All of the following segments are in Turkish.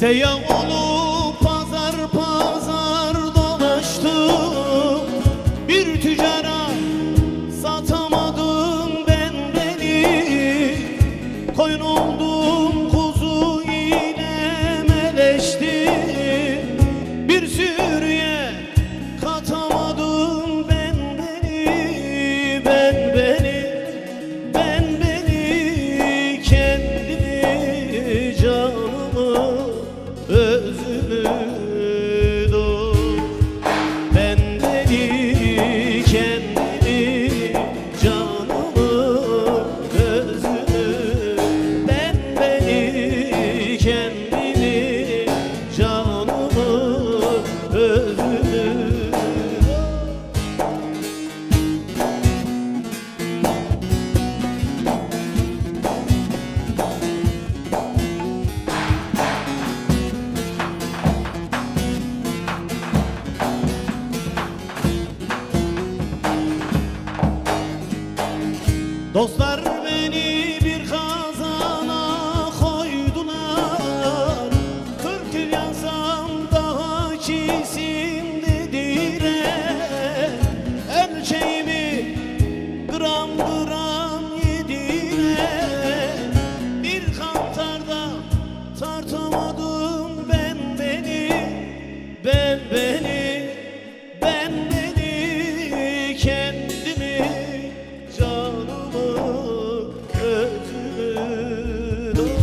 Seyyah olup pazar pazar dolaştım, bir tüccara satamadım ben beni. Koyun oldum, kuzu ile meleştim, bir sürüye katamadım ben beni. Ben beni, kendimi, canımı, özümü dost. Ben beni, kendimi, canımı, özümü. Ben beni, kendimi, canımı, özümü. Dostlar beni bir kazana koydular, 40 yıl yansam daha kesin dediler. Ölçeğimi gram gram yediler, bir kantarda tartamadım ben beni. Ben beni, kendimi, canımı, özümü dost.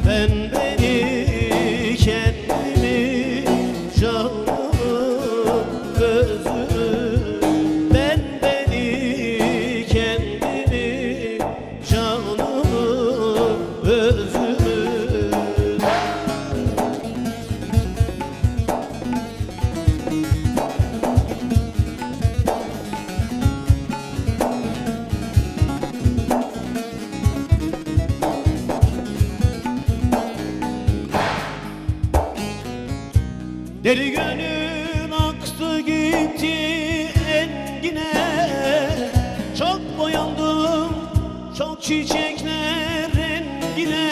Ben beni, kendimi, canımı, özümü. Ben beni, kendimi, canımı, özümü. Deli gönül aktı gitti engine, çok boyandım çok çiçekler rengine.